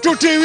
K2 TV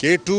K2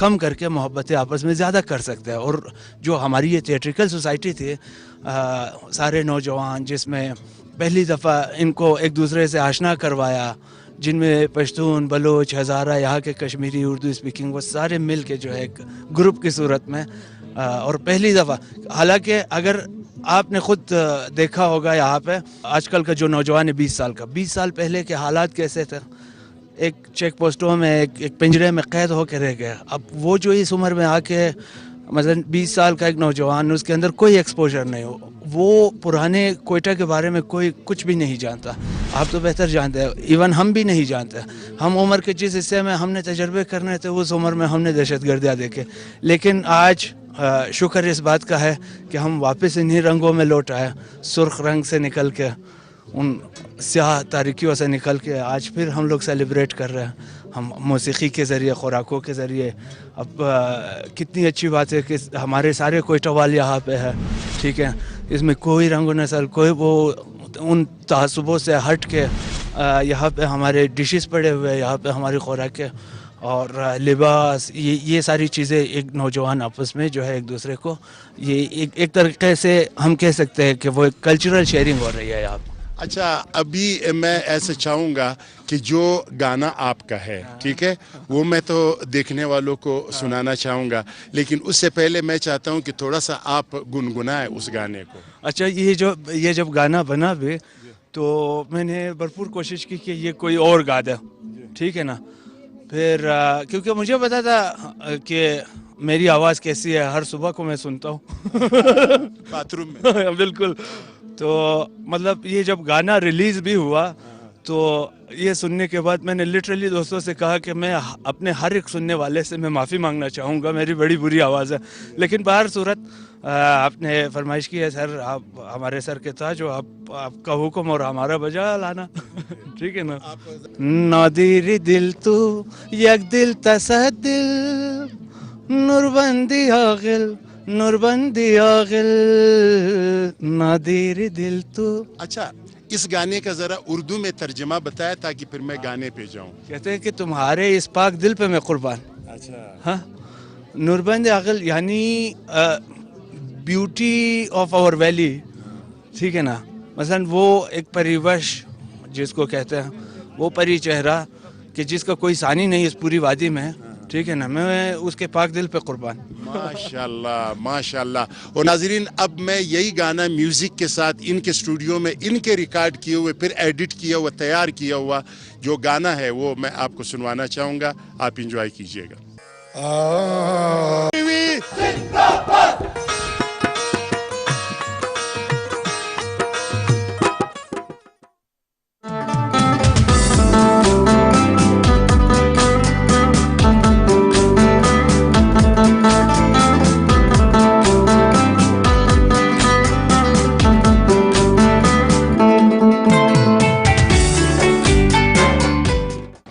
کم کر کے محبتیں آپس میں زیادہ کر سکتے ہیں. اور جو ہماری یہ تھیٹریکل سوسائٹی تھی, سارے نوجوان جس میں پہلی دفعہ ان کو ایک دوسرے سے آشنا کروایا, جن میں پشتون, بلوچ, ہزارہ, یہاں کے کشمیری, اردو اسپیکنگ, وہ سارے مل کے جو ہے ایک گروپ کی صورت میں, اور پہلی دفعہ, حالانکہ اگر آپ نے خود دیکھا ہوگا یہاں پہ آج کل کا جو نوجوان ہے 20 سال کا, 20 سال پہلے کے حالات کیسے تھے, ایک چیک پوسٹوں میں ایک پنجرے میں قید ہو کے رہ گئے. اب وہ جو اس عمر میں آ کے مثلا 20 سال کا ایک نوجوان, اس کے اندر کوئی ایکسپوجر نہیں ہو, وہ پرانے کوئٹہ کے بارے میں کوئی کچھ بھی نہیں جانتا. آپ تو بہتر جانتے ہیں, ایون ہم بھی نہیں جانتے. ہم عمر کے جس حصے میں ہم نے تجربے کرنے تھے, اس عمر میں ہم نے دہشت گردیاں دیکھے. لیکن آج شکر اس بات کا ہے کہ ہم واپس انہی رنگوں میں لوٹ آئے, سرخ رنگ سے نکل کے, ان سیاہ تاریکیوں سے نکل کے آج پھر ہم لوگ سیلیبریٹ کر رہے ہیں. ہم موسیقی کے ذریعے, خوراکوں کے ذریعے. اب کتنی اچھی بات ہے کہ ہمارے سارے کوئٹہ والے یہاں پہ ہے, ٹھیک ہے, اس میں کوئی رنگ و نسل, کوئی وہ ان تعصبوں سے ہٹ کے یہاں پہ ہمارے ڈشز پڑے ہوئے, یہاں پہ ہماری خوراکیں اور لباس, یہ ساری چیزیں ایک نوجوان آپس میں جو ہے ایک دوسرے کو, یہ ایک طریقے سے ہم کہہ سکتے ہیں کہ وہ ایک کلچرل شیئرنگ ہو رہی ہے یہاں پہ. اچھا, ابھی میں ایسے چاہوں گا کہ جو گانا آپ کا ہے, ٹھیک ہے, وہ میں تو دیکھنے والوں کو سنانا چاہوں گا, لیکن اس سے پہلے میں چاہتا ہوں کہ تھوڑا سا آپ گنگنائیں اس گانے کو. اچھا, یہ جب گانا بنا بھی تو میں نے بھرپور کوشش کی کہ یہ کوئی اور گا دے, ٹھیک ہے نا. پھر کیونکہ مجھے پتا تھا کہ میری آواز کیسی ہے, ہر صبح کو میں سنتا ہوں باتھ روم میں. بالکل. تو مطلب یہ جب گانا ریلیز بھی ہوا تو یہ سننے کے بعد میں نے لٹرلی دوستوں سے کہا کہ میں اپنے ہر ایک سننے والے سے میں معافی مانگنا چاہوں گا, میری بڑی بری آواز ہے. لیکن بہر صورت آپ نے فرمائش کی ہے سر, آپ ہمارے سر کے تاج, جو آپ کا حکم اور ہمارا بجا لانا ٹھیک ہے نا. نادری دل تو یک دل تصد دل, نوربندی عاقل, نوربندی عاقل, نادری دل تو. اچھا, اس گانے کا ذرا اردو میں ترجمہ بتایا تاکہ پھر میں گانے پہ جاؤں. کہتے ہیں کہ تمہارے اس پاک دل پہ میں قربان. اچھا, ہاں, نوربند عقل یعنی بیوٹی آف آور ویلی, ٹھیک ہے نا. مثلا وہ ایک پریوش جس کو کہتے ہیں, وہ پری چہرہ کہ جس کا کوئی ثانی نہیں اس پوری وادی میں, ٹھیک ہے نا, میں اس کے پاک دل پہ قربان. ماشاءاللہ ماشاءاللہ. اور ناظرین, اب میں یہی گانا میوزک کے ساتھ ان کے اسٹوڈیو میں ان کے ریکارڈ کیے ہوئے, پھر ایڈٹ کیا ہوا, تیار کیا ہوا جو گانا ہے وہ میں آپ کو سنوانا چاہوں گا, آپ انجوائے کیجئے گا.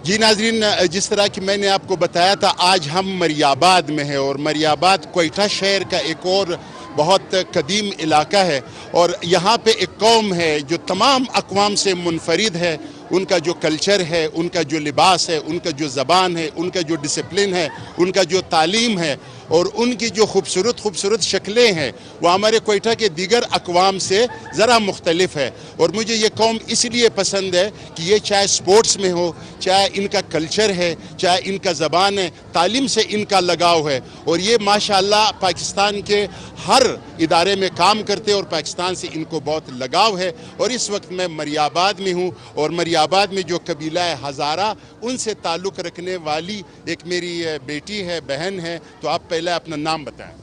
جی ناظرین, جس طرح کہ میں نے آپ کو بتایا تھا, آج ہم مریاباد میں ہیں, اور مریاباد کوئٹہ شہر کا ایک اور بہت قدیم علاقہ ہے, اور یہاں پہ ایک قوم ہے جو تمام اقوام سے منفرد ہے. ان کا جو کلچر ہے, ان کا جو لباس ہے, ان کا جو زبان ہے, ان کا جو ڈسپلن ہے, ان کا جو تعلیم ہے, اور ان کی جو خوبصورت شکلیں ہیں, وہ ہمارے کوئٹہ کے دیگر اقوام سے ذرا مختلف ہے. اور مجھے یہ قوم اس لیے پسند ہے کہ یہ چاہے سپورٹس میں ہو, چاہے ان کا کلچر ہے, چاہے ان کا زبان ہے, تعلیم سے ان کا لگاؤ ہے, اور یہ ماشاءاللہ پاکستان کے ہر ادارے میں کام کرتے, اور پاکستان سے ان کو بہت لگاؤ ہے. اور اس وقت میں مریاباد میں ہوں, اور مریاباد میں جو قبیلہ ہے ہزارہ, ان سے تعلق رکھنے والی ایک میری بیٹی ہے, بہن ہے. تو آپ پہلے اپنا نام بتائیں.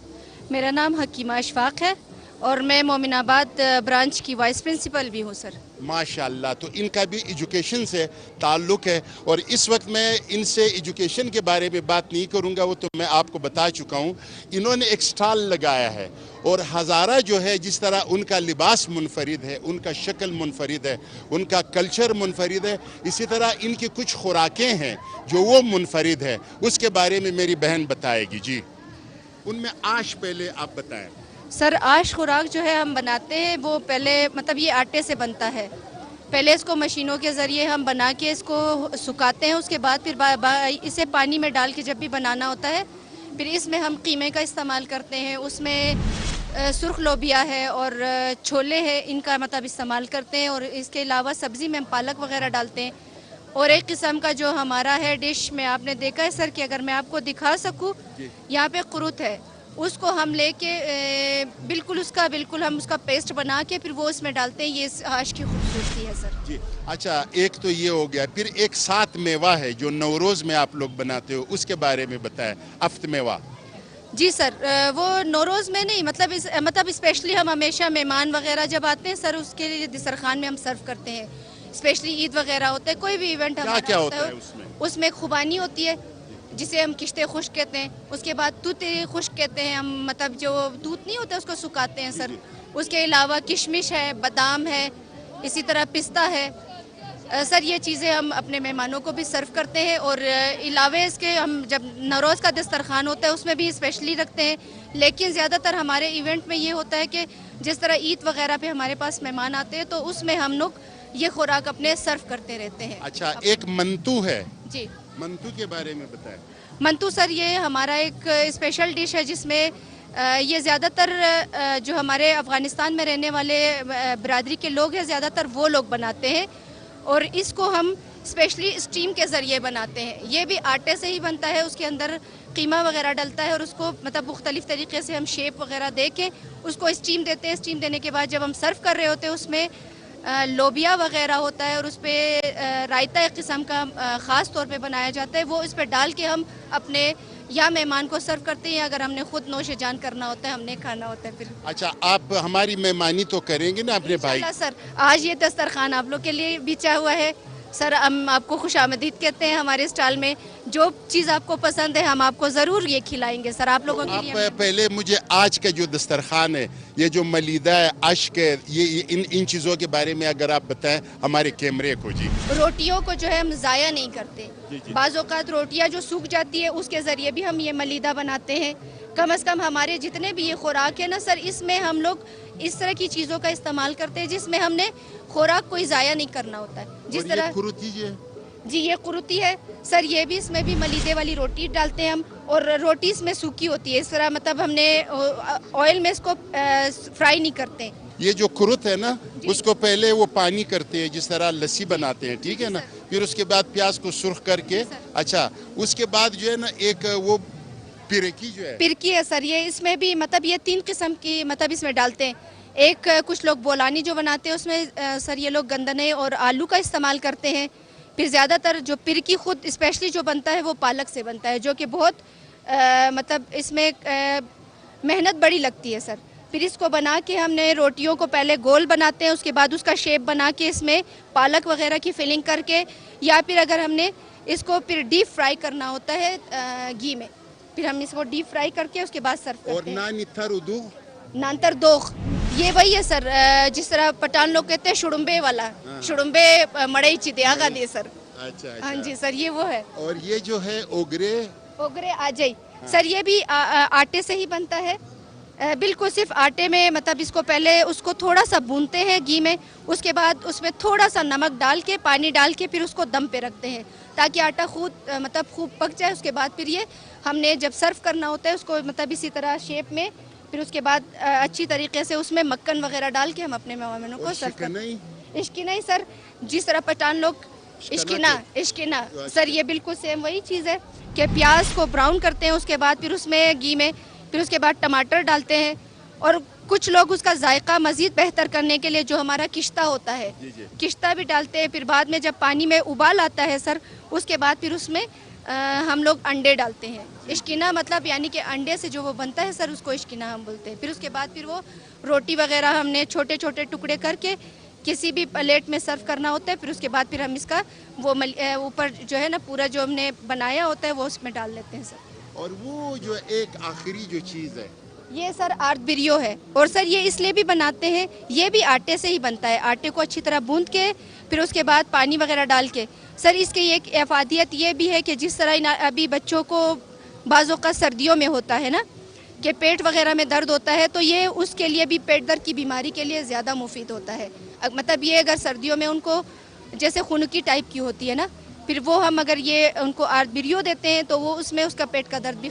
میرا نام حکیمہ اشفاق ہے, اور میں مومن آباد برانچ کی وائس پرنسپل بھی ہوں سر. ماشاءاللہ. تو ان کا بھی ایجوکیشن سے تعلق ہے, اور اس وقت میں ان سے ایجوکیشن کے بارے میں بات نہیں کروں گا, وہ تو میں آپ کو بتا چکا ہوں. انہوں نے ایک سٹال لگایا ہے, اور ہزارہ جو ہے جس طرح ان کا لباس منفرد ہے, ان کا شکل منفرد ہے, ان کا کلچر منفرد ہے, اسی طرح ان کی کچھ خوراکیں ہیں جو وہ منفرد ہے. اس کے بارے میں میری بہن بتائے گی. جی, ان میں آج پہلے آپ بتائیں. سر, آش خوراک جو ہے ہم بناتے ہیں, وہ پہلے مطلب یہ آٹے سے بنتا ہے. پہلے اس کو مشینوں کے ذریعے ہم بنا کے اس کو سکھاتے ہیں, اس کے بعد پھر اسے پانی میں ڈال کے جب بھی بنانا ہوتا ہے پھر اس میں ہم قیمے کا استعمال کرتے ہیں، اس میں سرخ لوبیا ہے اور چھولے ہے، ان کا مطلب استعمال کرتے ہیں، اور اس کے علاوہ سبزی میں ہم پالک وغیرہ ڈالتے ہیں. اور ایک قسم کا جو ہمارا ہے ڈش میں آپ نے دیکھا ہے سر کہ اگر میں آپ کو دکھا سکوں، یہاں پہ قروت ہے، اس کو ہم لے کے بالکل ہم اس کا پیسٹ بنا کے پھر وہ اس میں ڈالتے ہیں. یہ حاش کی خوبصورتی ہے سر. جی اچھا، ایک تو یہ ہو گیا، پھر ایک ساتھ میوہ ہے جو نوروز میں آپ لوگ بناتے ہو، اس کے بارے میں بتائیں. افت میوہ. جی سر، وہ نوروز میں نہیں، مطلب اسپیشلی ہم ہمیشہ مہمان وغیرہ جب آتے ہیں سر، اس کے لیے دسترخوان میں ہم سرو کرتے ہیں. اسپیشلی عید وغیرہ ہوتا ہے، کوئی بھی ایونٹ ہمارا کیا ہوتا ہے اس میں؟ اس میں خوبانی ہوتی ہے جسے ہم کشتے خشک کہتے ہیں. اس کے بعد توت خشک کہتے ہیں ہم، مطلب جو دودھ نہیں ہوتا اس کو سکھاتے ہیں سر. اس کے علاوہ کشمش ہے، بادام ہے، اسی طرح پستہ ہے. سر یہ چیزیں ہم اپنے مہمانوں کو بھی سرو کرتے ہیں، اور علاوہ اس کے ہم جب نوروز کا دسترخوان ہوتا ہے اس میں بھی اسپیشلی رکھتے ہیں. لیکن زیادہ تر ہمارے ایونٹ میں یہ ہوتا ہے کہ جس طرح عید وغیرہ پہ ہمارے پاس مہمان آتے ہیں تو اس میں ہم لوگ یہ خوراک اپنے سرو کرتے رہتے ہیں. اچھا، ایک منتو ہے، جی منتو کے بارے میں بتائیں. منتو سر یہ ہمارا ایک اسپیشل ڈش ہے جس میں یہ زیادہ تر جو ہمارے افغانستان میں رہنے والے برادری کے لوگ ہیں، زیادہ تر وہ لوگ بناتے ہیں، اور اس کو ہم اسپیشلی اسٹیم کے ذریعے بناتے ہیں. یہ بھی آٹے سے ہی بنتا ہے، اس کے اندر قیمہ وغیرہ ڈلتا ہے، اور اس کو مطلب مختلف طریقے سے ہم شیپ وغیرہ دے کے اس کو اسٹیم دیتے ہیں. اسٹیم دینے کے بعد جب ہم سرو کر رہے ہوتے ہیں اس میں لوبیا وغیرہ ہوتا ہے، اور اس پہ رائتا ایک قسم کا خاص طور پہ بنایا جاتا ہے. وہ اس پہ ڈال کے ہم اپنے یا مہمان کو سرو کرتے ہیں، اگر ہم نے خود نوش جان کرنا ہوتا ہے، ہم نے کھانا ہوتا ہے. پھر اچھا، آپ ہماری مہمانی تو کریں گے نا اپنے بھائی؟ انشاءاللہ سر، آج یہ دسترخوان آپ لوگ کے لیے بچھا ہوا ہے سر. ہم آپ کو خوش آمدید کہتے ہیں ہمارے اسٹال میں. جو چیز آپ کو پسند ہے ہم آپ کو ضرور یہ کھلائیں گے سر. آپ لوگوں کے لیے آپ پہلے مجھے آج کا جو دسترخوان ہے، یہ جو ملیدہ ہے، اشک ہے، یہ ان چیزوں کے بارے میں اگر آپ بتائیں ہمارے کیمرے کو. جی، روٹیوں کو جو ہے ہم ضائع نہیں کرتے. بعض اوقات روٹیاں جو سوکھ جاتی ہے اس کے ذریعے بھی ہم یہ ملیدہ بناتے ہیں. کم از کم ہمارے جتنے بھی یہ خوراک ہے نا سر، اس میں ہم لوگ اس طرح کی چیزوں کا استعمال کرتے ہیں جس میں ہم نے خوراک کوئی ضائع نہیں کرنا ہوتا ہے. جس طرح جی یہ قروتی ہے سر، یہ بھی اس میں بھی ملیدے والی روٹی ڈالتے ہیں ہم، اور روٹی اس میں سوکھی ہوتی ہے. اس طرح مطلب ہم نے آئل میں اس کو فرائی نہیں کرتے. یہ جو کرت ہے نا، اس کو پہلے وہ پانی کرتے ہیں، جس طرح لسی بناتے ہیں، ٹھیک ہے نا. پھر اس کے بعد پیاز کو سرخ کر کے، اچھا اس کے بعد جو ہے نا ایک وہ پرکی جو ہے، پرکی ہے سر. یہ اس میں بھی مطلب یہ 3 قسم کی مطلب اس میں ڈالتے ہیں. ایک کچھ لوگ بولانی جو بناتے ہیں اس میں سر یہ لوگ گندنے اور آلو کا استعمال کرتے ہیں. پھر زیادہ تر جو پرکی خود اسپیشلی جو بنتا ہے وہ پالک سے بنتا ہے، جو کہ بہت مطلب اس میں محنت بڑی لگتی ہے سر. پھر اس کو بنا کے ہم نے روٹیوں کو پہلے گول بناتے ہیں، اس کے بعد اس کا شیپ بنا کے اس میں پالک وغیرہ کی فلنگ کر کے، یا پھر اگر ہم نے اس کو پھر ڈیپ فرائی کرنا ہوتا ہے گھی میں، پھر ہم اس کو ڈیپ فرائی کر کے اس کے بعد سرو کرتے ہیں. اور نانتر دوغ یہ وہی ہے سر، جس طرح پٹھان لوگ کہتے ہیں شڑمبے والا، شڑمبے مڑئی چدیا کا دے سر. اچھا ہاں جی سر، یہ وہ ہے. اور یہ جو ہے اوگرے آجائی سر، یہ بھی آٹے سے ہی بنتا ہے. بالکل صرف آٹے میں مطلب اس کو پہلے اس کو تھوڑا سا بھونتے ہیں گھی میں، اس کے بعد اس میں تھوڑا سا نمک ڈال کے پانی ڈال کے پھر اس کو دم پہ رکھتے ہیں تاکہ آٹا خوب پک جائے. اس کے بعد پھر یہ ہم نے جب سرو کرنا ہوتا ہے اس کو مطلب اسی طرح شیپ میں، پھر اس کے بعد اچھی طریقے سے اس میں مکھن وغیرہ ڈال کے ہم اپنے مہمانوں کو سرو کرتے ہیں. اشکنائی سر، جس طرح پٹھان لوگ اشکنا سر، یہ بالکل سیم وہی چیز ہے کہ پیاز کو براؤن کرتے ہیں، اس کے بعد پھر اس میں گھی میں، پھر اس کے بعد ٹماٹر ڈالتے ہیں، اور کچھ لوگ اس کا ذائقہ مزید بہتر کرنے کے لیے جو ہمارا کشتہ ہوتا ہے کشتہ بھی ڈالتے ہیں. پھر بعد میں جب پانی میں ابال آتا ہے سر، اس کے بعد پھر اس میں ہم لوگ انڈے ڈالتے ہیں. اشکنا مطلب یعنی کہ انڈے سے جو وہ بنتا ہے سر، اس کو اشکنا ہم بولتے ہیں. پھر اس کے بعد پھر وہ روٹی وغیرہ ہم نے چھوٹے چھوٹے ٹکڑے کر کے کسی بھی پلیٹ میں سرو کرنا ہوتا ہے. پھر اس کے بعد پھر ہم اس کا وہ اوپر جو ہے نا پورا جو ہم نے بنایا ہوتا ہے وہ اس میں ڈال لیتے ہیں سر. اور وہ جو ایک آخری جو چیز ہے یہ سر آرت بریو ہے، اور سر یہ اس لیے بھی بناتے ہیں، یہ بھی آٹے سے ہی بنتا ہے. آٹے کو اچھی طرح بوند کے پھر اس کے بعد پانی وغیرہ ڈال کے. سر اس کی ایک افادیت یہ بھی ہے کہ جس طرح ابھی بچوں کو بعض اوقات سردیوں میں ہوتا ہے نا کہ پیٹ وغیرہ میں درد ہوتا ہے، تو یہ اس کے لیے بھی پیٹ درد کی بیماری کے لیے زیادہ مفید ہوتا ہے. مطلب یہ اگر سردیوں میں ان کو جیسے خنکی ٹائپ کی ہوتی ہے نا، پھر وہ ہم اگر یہ ان کو آرت بریو دیتے ہیں تو وہ اس میں اس کا پیٹ کا درد بھی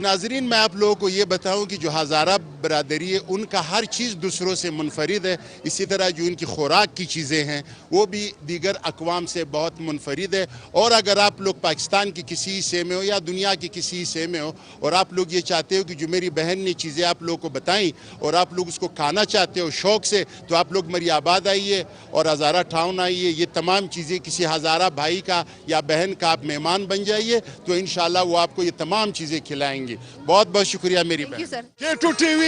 ناظرین میں آپ لوگوں کو یہ بتاؤں کہ جو ہزارہ برادری ہے ان کا ہر چیز دوسروں سے منفرد ہے، اسی طرح جو ان کی خوراک کی چیزیں ہیں وہ بھی دیگر اقوام سے بہت منفرد ہے. اور اگر آپ لوگ پاکستان کی کسی حصے میں ہو یا دنیا کے کسی حصے میں ہو اور آپ لوگ یہ چاہتے ہو کہ جو میری بہن نے چیزیں آپ لوگوں کو بتائیں اور آپ لوگ اس کو کھانا چاہتے ہو شوق سے، تو آپ لوگ مری آباد آئیے اور ہزارہ ٹاؤن آئیے. یہ تمام چیزیں کسی ہزارہ بھائی کا یا بہن کا آپ مہمان بن جائیے تو انشاءاللہ وہ آپ کو یہ تمام چیزیں کھلائیں گے. بہت بہت شکریہ میری تھینک یو بہن. سر. K2 TV